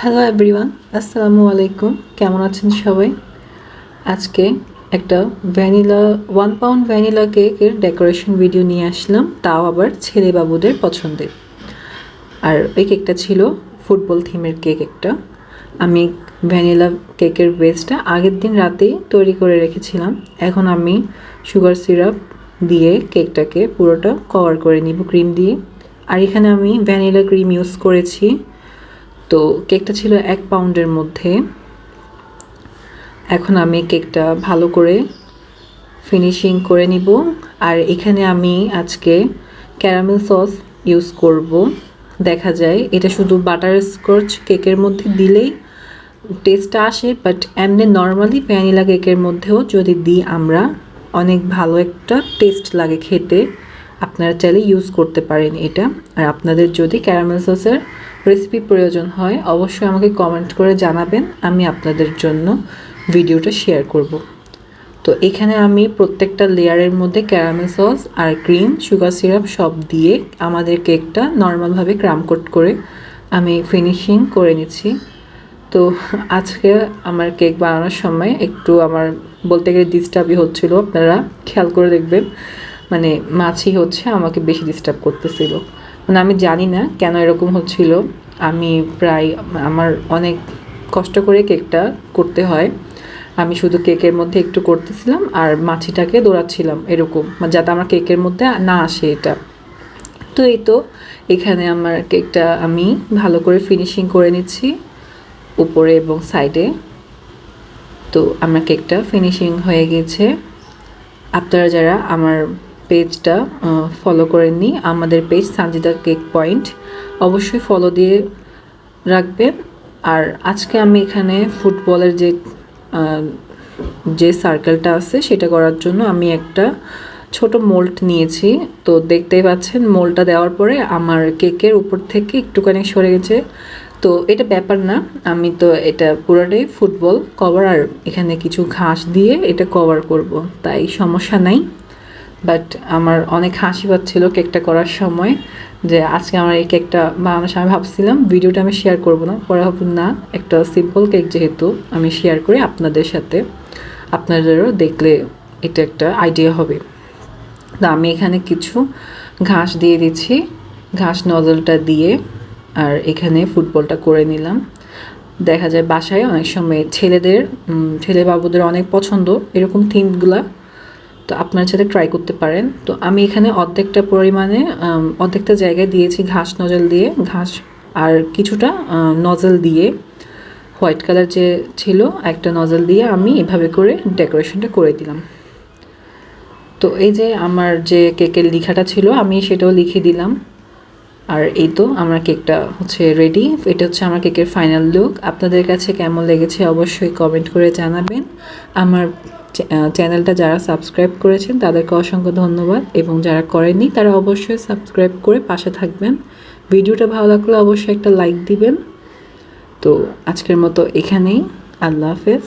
Hello everyone, আসসালামু আলাইকুম। কেমন আছেন সবাই? আজকে একটা ভ্যানিলা 1 পাউন্ড ভ্যানিলা কেকের ডেকোরেশন ভিডিও নিয়ে আসলাম, তাও আবার ছেলে বাবুদের পছন্দের। আর এই কেকটা ছিল ফুটবল থিমের কেক একটা। আমি ভ্যানিলা কেকের বেসটা আগের দিন রাতেই তৈরি করে রেখেছিলাম। এখন আমি সুগার সিরাপ দিয়ে কেকটাকে পুরোটা কভার করে নিব ক্রিম দিয়ে। আর এখানে আমি ভ্যানিলা ক্রিম ইউজ করেছি। তো কেকটা ছিল 1 পাউন্ডের মধ্যে। এখন আমি কেকটা ভালো করে ফিনিশিং করে নিব। আর এখানে আমি আজকে ক্যারামেল সস ইউজ করব। দেখা যায় এটা শুধু বাটার স্কচ কেকের মধ্যে দিলেই টেস্টটা আসে, বাট এমনি নর্মালি ভ্যানিলা কেকের মধ্যেও যদি দিই আমরা, অনেক ভালো একটা টেস্ট লাগে খেতে। আপনারা চাইলে ইউজ করতে পারেন এটা। আর আপনাদের যদি ক্যারামেল সসের রেসিপি প্রয়োজন হয় অবশ্যই আমাকে কমেন্ট করে জানাবেন, আমি আপনাদের জন্য ভিডিওটা শেয়ার করব। তো এখানে আমি প্রত্যেকটা লেয়ারের মধ্যে ক্যারামেল সস আর ক্রিম, সুগার সিরাপ সব দিয়ে আমাদের কেকটা নর্মালভাবে ক্রাম কোট করে আমি ফিনিশিং করে নিচ্ছি। তো আজকে আমার কেক বানানোর সময় একটু আমার বলতে গেলে ডিস্টার্বই হচ্ছিলো। আপনারা খেয়াল করে দেখবেন, মানে মাছি হচ্ছে আমাকে বেশি ডিস্টার্ব করতেছিল। মানে আমি জানি না কেন এরকম হচ্ছিল। আমি প্রায় আমার অনেক কষ্ট করে কেকটা করতে হয়। আমি শুধু কেকের মধ্যে একটু করতেছিলাম আর মাছিটাকে দৌড়াচ্ছিলাম এরকম, যাতে আমার কেকের মধ্যে না আসে এটা। তো এই তো এখানে আমার কেকটা আমি ভালো করে ফিনিশিং করে নিচ্ছি উপরে এবং সাইডে। তো আমার কেকটা ফিনিশিং হয়ে গেছে। আপনারা যারা আমার পেজটা ফলো করেননি, আমাদের পেজ সানজিদা কেক পয়েন্ট, অবশ্যই ফলো দিয়ে রাখবেন। আর আজকে আমি এখানে ফুটবলের যে সার্কেলটা আছে সেটা করার জন্য আমি একটা ছোট মোল্ড নিয়েছি। তো দেখতেই পাচ্ছেন মোল্ডটা দেওয়ার পরে আমার কেকের উপর থেকে একটুখানি সরে গেছে। তো এটা ব্যাপার না, আমি তো এটা পুরোটাই ফুটবল কভার আর এখানে কিছু ঘাস দিয়ে এটা কভার করব, তাই সমস্যা নাই। বাট আমার অনেক হাসি পাচ্ছিল কেকটা করার সময়, যে আজকে আমার এই কেকটা বানানোর সময় ভাবছিলাম ভিডিওটা আমি শেয়ার করব না, পরে ভাবুন না একটা সিম্পল কেক যেহেতু আমি শেয়ার করি আপনাদের সাথে, আপনাদেরও দেখলে এটা একটা আইডিয়া হবে। তো আমি এখানে কিছু ঘাস দিয়ে দিচ্ছি, ঘাস নজলটা দিয়ে, আর এখানে ফুটবলটা করে নিলাম। দেখা যায় বাসায় অনেক সময় ছেলে বাবুদের অনেক পছন্দ এরকম থিমগুলা, তো আপনার সাথে ট্রাই করতে পারেন। তো আমি এখানে অর্ধেকটা জায়গায় দিয়েছি ঘাস নজল দিয়ে, ঘাস আর কিছুটা নজল দিয়ে, হোয়াইট কালার যে ছিল একটা নজল দিয়ে আমি এভাবে করে ডেকোরেশনটা করে দিলাম। তো এই যে আমার যে কেকের লেখাটা ছিল আমি সেটাও লিখে দিলাম। আর এই তো আমার কেকটা হচ্ছে রেডি। এটা হচ্ছে আমার কেকের ফাইনাল লুক। আপনাদের কাছে কেমন লেগেছে অবশ্যই কমেন্ট করে জানাবেন। আমার চ্যানেলটা যারা সাবস্ক্রাইব করেছেন তাদেরকে অসংখ্য ধন্যবাদ, এবং যারা করেননি তারা অবশ্যই সাবস্ক্রাইব করে পাশে থাকবেন। ভিডিওটা ভালো লাগলে অবশ্যই একটা লাইক দিবেন। তো আজকের মতো এখানেই, আল্লাহ হাফেজ।